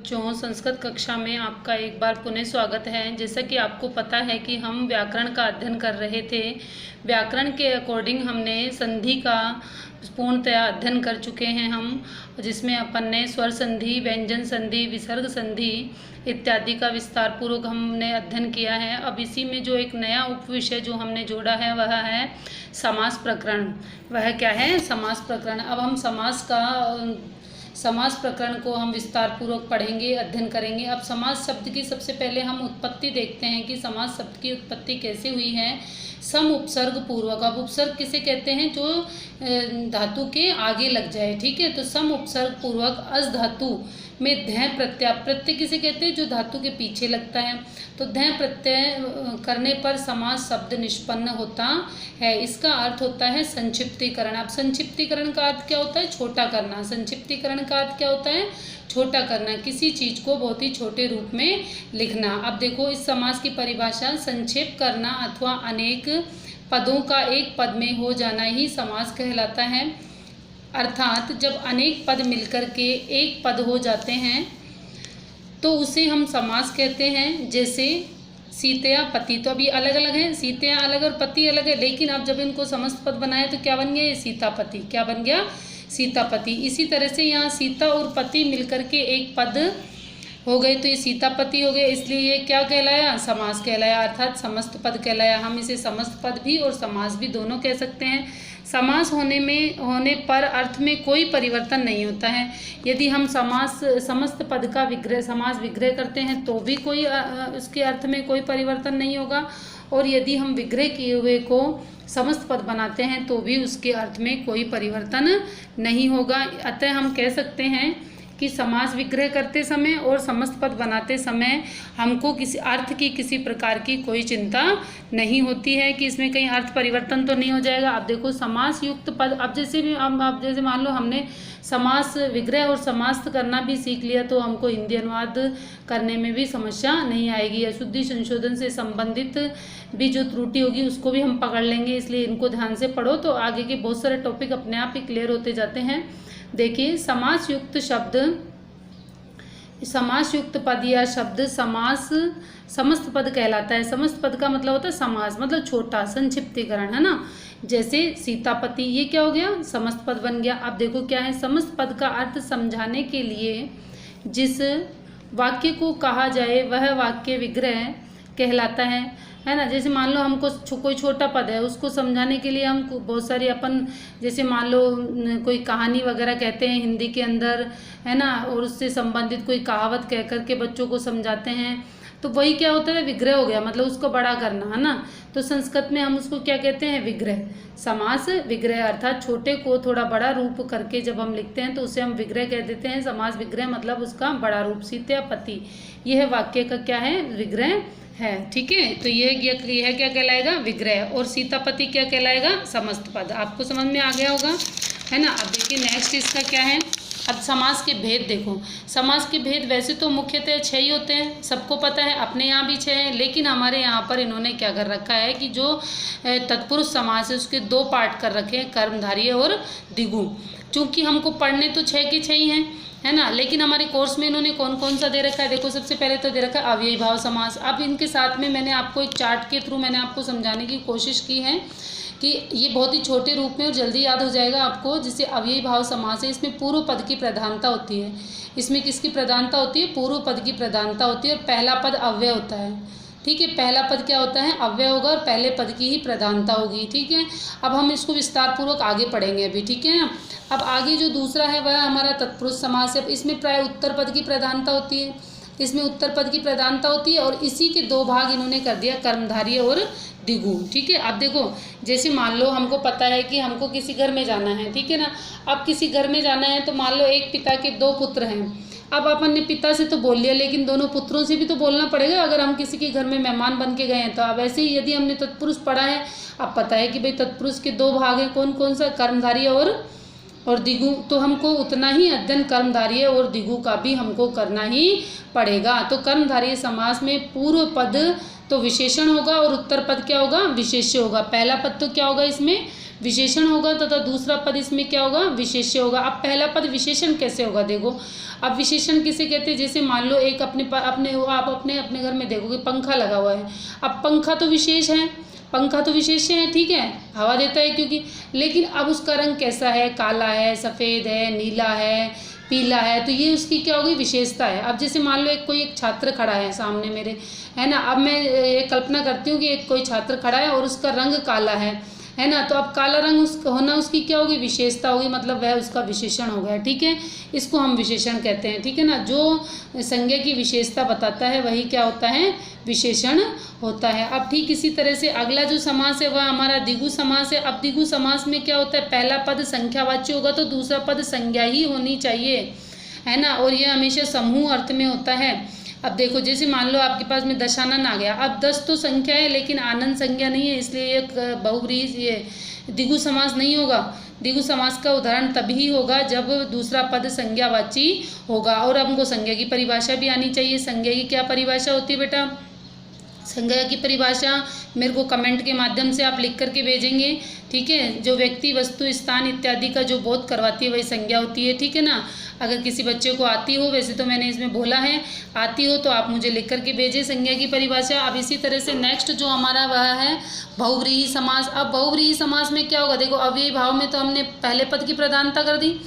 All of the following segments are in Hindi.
बच्चों, संस्कृत कक्षा में आपका एक बार पुनः स्वागत है। जैसा कि आपको पता है कि हम व्याकरण का अध्ययन कर रहे थे। व्याकरण के अकॉर्डिंग हमने संधि का पूर्णतया अध्ययन कर चुके हैं हम, जिसमें अपन ने स्वर संधि, व्यंजन संधि, विसर्ग संधि इत्यादि का विस्तार पूर्वक हमने अध्ययन किया है। अब इसी में जो एक नया उपविषय जो हमने जोड़ा है वह है समास प्रकरण। वह क्या है? समास प्रकरण। अब हम समास प्रकरण को हम विस्तार पूर्वक पढ़ेंगे, अध्ययन करेंगे। अब समास शब्द की सबसे पहले हम उत्पत्ति देखते हैं कि समास शब्द की उत्पत्ति कैसे हुई है। सम उपसर्ग पूर्वक। अब उपसर्ग किसे कहते हैं? जो धातु के आगे लग जाए, ठीक है। तो सम उपसर्ग पूर्वक अस धातु में धय प्रत्यय। प्रत्यय किसे कहते हैं? जो धातु के पीछे लगता है। तो धय प्रत्यय करने पर समास शब्द निष्पन्न होता है। इसका अर्थ होता है संक्षिप्तीकरण। अब संक्षिप्तीकरण का अर्थ क्या होता है? छोटा करना। संक्षिप्तीकरण का अर्थ क्या होता है? छोटा करना, किसी चीज को बहुत ही छोटे रूप में लिखना। अब देखो इस समास की परिभाषा, संक्षेप करना अथवा अनेक पदों का एक पद में हो जाना ही समास कहलाता है। अर्थात जब अनेक पद मिलकर के एक पद हो जाते हैं तो उसे हम समास कहते हैं। जैसे सीतया पति, तो अब ये अलग अलग हैं, सीतया अलग और पति अलग है, लेकिन अब जब इनको समस्त पद बनाए तो क्या बन गया? ये सीतापति। क्या बन गया? सीतापति। इसी तरह से यहाँ सीता और पति मिलकर के एक पद हो गए तो ये सीतापति हो गए, इसलिए ये क्या कहलाया? समास कहलाया, अर्थात समस्त पद कहलाया। हम इसे समस्त पद भी और समास भी दोनों कह सकते हैं। समास होने पर अर्थ में कोई परिवर्तन नहीं होता है। यदि हम समस्त पद का समास विग्रह करते हैं तो भी कोई उसके अर्थ में कोई परिवर्तन नहीं होगा, और यदि हम विग्रह किए हुए को समस्त पद बनाते हैं तो भी उसके अर्थ में कोई परिवर्तन नहीं होगा। अतः हम कह सकते हैं कि समास विग्रह करते समय और समस्त पद बनाते समय हमको किसी अर्थ की किसी प्रकार की कोई चिंता नहीं होती है कि इसमें कहीं अर्थ परिवर्तन तो नहीं हो जाएगा। अब देखो समास युक्त पद, अब जैसे मान लो हमने समास विग्रह और समास करना भी सीख लिया तो हमको हिंदी अनुवाद करने में भी समस्या नहीं आएगी। अशुद्धि संशोधन से संबंधित भी जो त्रुटि होगी उसको भी हम पकड़ लेंगे, इसलिए इनको ध्यान से पढ़ो तो आगे के बहुत सारे टॉपिक अपने आप ही क्लियर होते जाते हैं। देखिए समास युक्त शब्द, समास युक्त पद या शब्द समास समस्त पद कहलाता है। समस्त पद का मतलब होता है समास, मतलब छोटा, संक्षिप्तीकरण, है ना। जैसे सीतापति, ये क्या हो गया? समस्त पद बन गया। अब देखो क्या है? समस्त पद का अर्थ समझाने के लिए जिस वाक्य को कहा जाए वह वाक्य विग्रह कहलाता है ना। जैसे मान लो हमको कोई छोटा पद है, उसको समझाने के लिए हम बहुत सारी जैसे मान लो कोई कहानी वगैरह कहते हैं हिंदी के अंदर, है ना, और उससे संबंधित कोई कहावत कह कर के बच्चों को समझाते हैं, तो वही क्या होता है? विग्रह हो गया, मतलब उसको बड़ा करना, है ना। तो संस्कृत में हम उसको क्या कहते हैं? विग्रह। समास विग्रह अर्थात छोटे को थोड़ा बड़ा रूप करके जब हम लिखते हैं तो उसे हम विग्रह कह देते हैं। समास विग्रह मतलब उसका बड़ा रूप। सीतापति यह वाक्य का क्या है? विग्रह है, ठीक है। तो यह क्या कहलाएगा? विग्रह। और सीतापति क्या कहलाएगा? समस्त पद। आपको समझ में आ गया होगा, है ना। अब देखिए नेक्स्ट इसका क्या है। अब समास के भेद देखो। समास के भेद वैसे तो मुख्यतः 6 ही होते हैं, सबको पता है, अपने यहाँ भी 6 हैं, लेकिन हमारे यहाँ पर इन्होंने क्या कर रखा है कि जो तत्पुरुष समास है उसके 2 पार्ट कर रखे हैं, कर्मधारय और द्विगु। चूँकि हमको पढ़ने तो 6 के 6 ही हैं, है ना, लेकिन हमारे कोर्स में इन्होंने कौन कौन सा दे रखा है? देखो सबसे पहले तो दे रखा है अव्ययी भाव समास। अब इनके साथ में मैंने आपको एक चार्ट के थ्रू मैंने आपको समझाने की कोशिश की है कि ये बहुत ही छोटे रूप में और जल्दी याद हो जाएगा आपको। जिससे अव्ययी भाव समास है, इसमें पूर्व पद की प्रधानता होती है। इसमें किसकी प्रधानता होती है? पूर्व पद की प्रधानता होती है, और पहला पद अव्यय होता है, ठीक है। पहला पद क्या होता है? अव्यय होगा, और पहले पद की ही प्रधानता होगी, ठीक है। अब हम इसको विस्तार पूर्वक आगे पढ़ेंगे अभी, ठीक है ना। अब आगे जो दूसरा है वह हमारा तत्पुरुष समास है। इसमें प्राय उत्तर पद की प्रधानता होती है, इसमें उत्तर पद की प्रधानता होती है, और इसी के 2 भाग इन्होंने कर दिया, कर्मधारय और द्विगु, ठीक है। अब देखो जैसे मान लो हमको पता है कि हमको किसी घर में जाना है, ठीक है ना। अब किसी घर में जाना है तो मान लो एक पिता के 2 पुत्र हैं। अब अपन ने पिता से तो बोल लिया, लेकिन दोनों पुत्रों से भी तो बोलना पड़ेगा अगर हम किसी के घर में मेहमान बन के गए हैं तो। अब ऐसे ही यदि हमने तत्पुरुष पढ़ा है, अब पता है कि भाई तत्पुरुष के 2 भाग हैं, कौन कौन सा? कर्मधारय और द्विगु। तो हमको उतना ही अध्ययन कर्मधारय और द्विगु का भी हमको करना ही पड़ेगा। तो कर्मधारय समास में पूर्व पद तो विशेषण होगा और उत्तर पद क्या होगा? विशेष्य होगा। पहला पद तो क्या होगा? इसमें विशेषण होगा तथा दूसरा पद इसमें क्या होगा, विशेष्य होगा। अब पहला पद विशेषण कैसे होगा, देखो अब विशेषण किसे कहते हैं, जैसे मान लो एक आप अपने घर में देखोगे पंखा लगा हुआ है। अब पंखा तो विशेष है, पंखा तो विशेष है, ठीक है, हवा देता है क्योंकि, लेकिन अब उसका रंग कैसा है, काला है, सफ़ेद है, नीला है, पीला है, तो ये उसकी क्या होगी, विशेषता है। अब जैसे मान लो कोई एक छात्र खड़ा है सामने मेरे, है ना, अब मैं ये कल्पना करती हूँ कि एक कोई छात्र खड़ा है और उसका रंग काला है ना, तो अब काला रंग होना उसकी क्या होगी, विशेषता होगी, मतलब वह उसका विशेषण हो गया, ठीक है, इसको हम विशेषण कहते हैं, ठीक है ना। जो संज्ञा की विशेषता बताता है वही क्या होता है, विशेषण होता है। अब ठीक इसी तरह से अगला जो समास है वह हमारा द्विगु समास है। अब द्विगु समास में क्या होता है, पहला पद संख्यावाची होगा तो दूसरा पद संज्ञा ही होनी चाहिए, है ना, और यह हमेशा समूह अर्थ में होता है। अब देखो जैसे मान लो आपके पास में दशानन आ गया, अब 10 तो संख्या है लेकिन आनंद संज्ञा नहीं है, इसलिए एक बहुव्रीहि ये द्विगु समास नहीं होगा। द्विगु समास का उदाहरण तभी होगा जब दूसरा पद संज्ञावाची होगा। और हमको संज्ञा की परिभाषा भी आनी चाहिए। संज्ञा की क्या परिभाषा होती है बेटा, संज्ञा की परिभाषा मेरे को कमेंट के माध्यम से आप लिख करके भेजेंगे, ठीक है। जो व्यक्ति, वस्तु, स्थान इत्यादि का जो बोध करवाती है वही संज्ञा होती है, ठीक है ना। अगर किसी बच्चे को आती हो, वैसे तो मैंने इसमें बोला है, आती हो तो आप मुझे लिख करके भेजें संज्ञा की परिभाषा। अब इसी तरह से नेक्स्ट जो हमारा वह है बहुव्रीहि समास। अब बहुव्रीहि समास में क्या होगा, देखो अव्ययी भाव में तो हमने पहले पद की प्रधानता कर दी,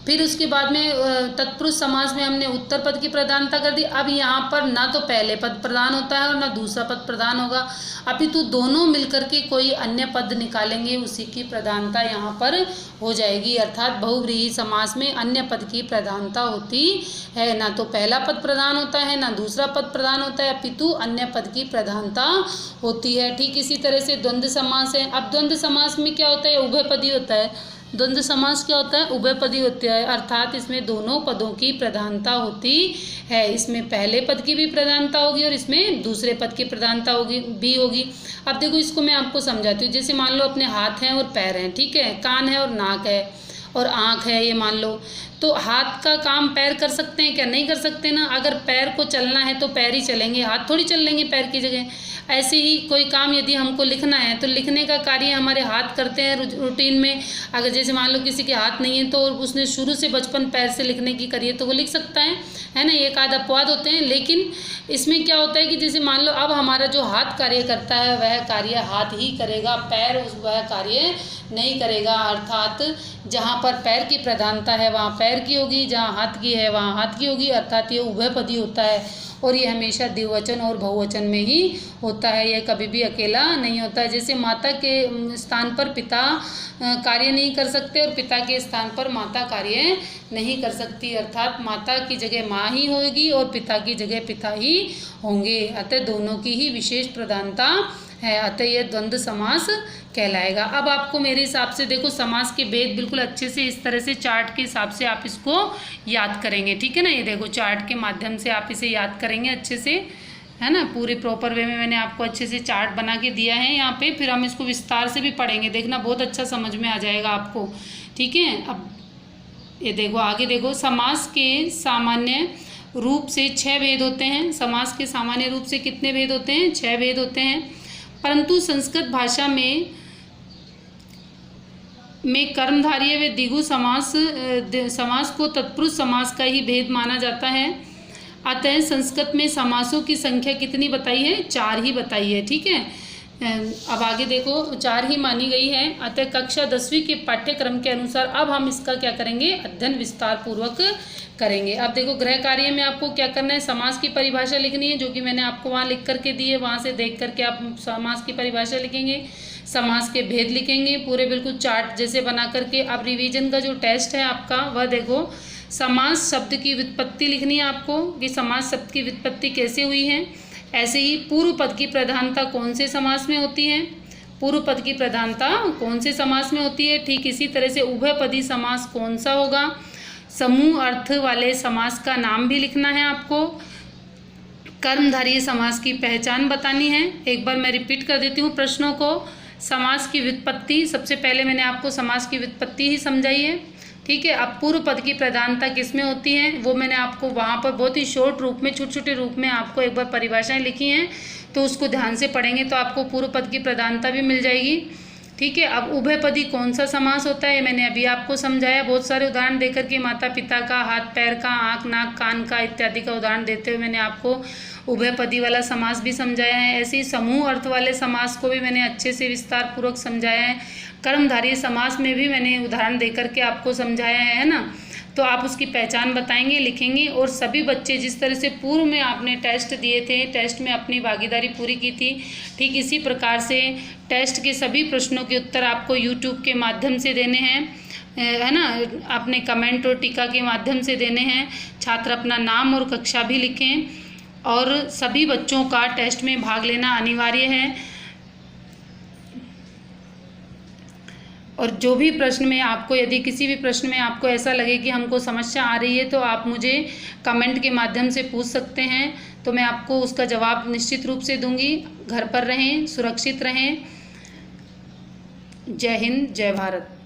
फिर उसके बाद में तत्पुरुष समास में हमने उत्तर पद की प्रधानता कर दी। अब यहाँ पर ना तो पहले पद प्रधान होता है और ना दूसरा पद प्रधान होगा, अपितु दोनों मिलकर के कोई अन्य पद निकालेंगे, उसी की प्रधानता यहाँ पर हो जाएगी। अर्थात बहुव्रीहि समास में अन्य पद की प्रधानता होती है, ना तो पहला पद प्रधान होता है ना दूसरा पद प्रधान होता है, अपितु अन्य पद की प्रधानता होती है। ठीक इसी तरह से द्वंद्व समास है। अब द्वंद्व समास में क्या होता है, उभयपदी होता है। द्वंद्व समास क्या होता है, उभयपदी होता है, अर्थात इसमें दोनों पदों की प्रधानता होती है। इसमें पहले पद की भी प्रधानता होगी और इसमें दूसरे पद की प्रधानता होगी। अब देखो इसको मैं आपको समझाती हूँ। जैसे मान लो अपने हाथ हैं और पैर हैं, ठीक है, कान है और नाक है और आँख है, ये मान लो, तो हाथ का काम पैर कर सकते हैं क्या, नहीं कर सकते ना। अगर पैर को चलना है तो पैर ही चलेंगे, हाथ थोड़ी चल लेंगे पैर की जगह। ऐसे ही कोई काम यदि हमको लिखना है तो लिखने का कार्य हमारे हाथ करते हैं रूटीन में। अगर जैसे मान लो किसी के हाथ नहीं है तो उसने शुरू से बचपन पैर से लिखने की करी है तो वो लिख सकता है ना। एक आध अपवाद होते हैं, लेकिन इसमें क्या होता है कि जैसे मान लो अब हमारा जो हाथ कार्य करता है वह कार्य हाथ ही करेगा, पैर वह कार्य नहीं करेगा। अर्थात जहाँ पर पैर की प्रधानता है वहाँ पैर की होगी, जहाँ हाथ की है वहाँ हाथ की होगी। अर्थात ये उभयपदी होता है और ये हमेशा द्विवचन और बहुवचन में ही होता है, यह कभी भी अकेला नहीं होता है। जैसे माता के स्थान पर पिता कार्य नहीं कर सकते और पिता के स्थान पर माता कार्य नहीं कर सकती, अर्थात माता की जगह माँ ही होगी और पिता की जगह पिता ही होंगे। अतः दोनों की ही विशेष प्रधानता है, अतः यह द्वंद्व समास कहलाएगा। अब आपको मेरे हिसाब से देखो समास के भेद बिल्कुल अच्छे से इस तरह से चार्ट के हिसाब से आप इसको याद करेंगे, ठीक है ना। ये देखो चार्ट के माध्यम से आप इसे याद करेंगे अच्छे से, है ना, पूरे प्रॉपर वे में मैंने आपको अच्छे से चार्ट बना के दिया है यहाँ पे। फिर हम इसको विस्तार से भी पढ़ेंगे, देखना बहुत अच्छा समझ में आ जाएगा आपको, ठीक है। अब ये देखो आगे देखो, समास के सामान्य रूप से 6 भेद होते हैं। समास के सामान्य रूप से कितने भेद होते हैं, 6 भेद होते हैं। परंतु संस्कृत भाषा में कर्मधारय व द्विगु समास को तत्पुरुष समास का ही भेद माना जाता है। अतः संस्कृत में समासों की संख्या कितनी बताई है, 4 ही बताई है, ठीक है। अब आगे देखो 4 ही मानी गई है। अतः कक्षा 10वीं के पाठ्यक्रम के अनुसार अब हम इसका क्या करेंगे, अध्ययन विस्तार पूर्वक करेंगे। अब देखो गृह कार्य में आपको क्या करना है, समास की परिभाषा लिखनी है, जो कि मैंने आपको वहाँ लिख करके दी है। वहाँ से देख करके आप समास की परिभाषा लिखेंगे, समास के भेद लिखेंगे, पूरे बिल्कुल चार्ट जैसे बना करके। अब रिवीजन का जो टेस्ट है आपका वह देखो, समास शब्द की व्युत्पत्ति लिखनी है आपको कि समास शब्द की व्युत्पत्ति कैसे हुई है। ऐसे ही पूर्व पद की प्रधानता कौन से समास में होती है, पूर्व पद की प्रधानता कौन से समास में होती है। ठीक इसी तरह से उभयपदी समास कौन सा होगा। समूह अर्थ वाले समास का नाम भी लिखना है आपको। कर्मधारय समास की पहचान बतानी है। एक बार मैं रिपीट कर देती हूँ प्रश्नों को। समास की व्युत्पत्ति, सबसे पहले मैंने आपको समास की व्युत्पत्ति ही समझाई है, ठीक है। अब पूर्व पद की प्रधानता किसमें होती है वो मैंने आपको वहाँ पर बहुत ही शॉर्ट रूप में, छोटे छोटे रूप में आपको एक बार परिभाषाएं लिखी हैं, तो उसको ध्यान से पढ़ेंगे तो आपको पूर्व पद की प्रधानता भी मिल जाएगी, ठीक है। अब उभयपदी कौन सा समास होता है मैंने अभी आपको समझाया, बहुत सारे उदाहरण देकर के, माता पिता का, हाथ पैर का, आँख नाक कान का इत्यादि का उदाहरण देते हुए मैंने आपको उभयपदी वाला समास भी समझाया है। ऐसे ही समूह अर्थ वाले समास को भी मैंने अच्छे से विस्तार पूर्वक समझाया है। कर्मधारय समास में भी मैंने उदाहरण देकर के आपको समझाया है ना। तो आप उसकी पहचान बताएंगे, लिखेंगे। और सभी बच्चे जिस तरह से पूर्व में आपने टेस्ट दिए थे, टेस्ट में अपनी भागीदारी पूरी की थी, ठीक इसी प्रकार से टेस्ट के सभी प्रश्नों के उत्तर आपको यूट्यूब के माध्यम से देने हैं, है ना। अपने कमेंट और टीका के माध्यम से देने हैं। छात्र अपना नाम और कक्षा भी लिखें और सभी बच्चों का टेस्ट में भाग लेना अनिवार्य है। और जो भी प्रश्न में आपको, यदि किसी भी प्रश्न में आपको ऐसा लगे कि हमको समस्या आ रही है, तो आप मुझे कमेंट के माध्यम से पूछ सकते हैं, तो मैं आपको उसका जवाब निश्चित रूप से दूंगी। घर पर रहें, सुरक्षित रहें। जय हिंद, जय भारत।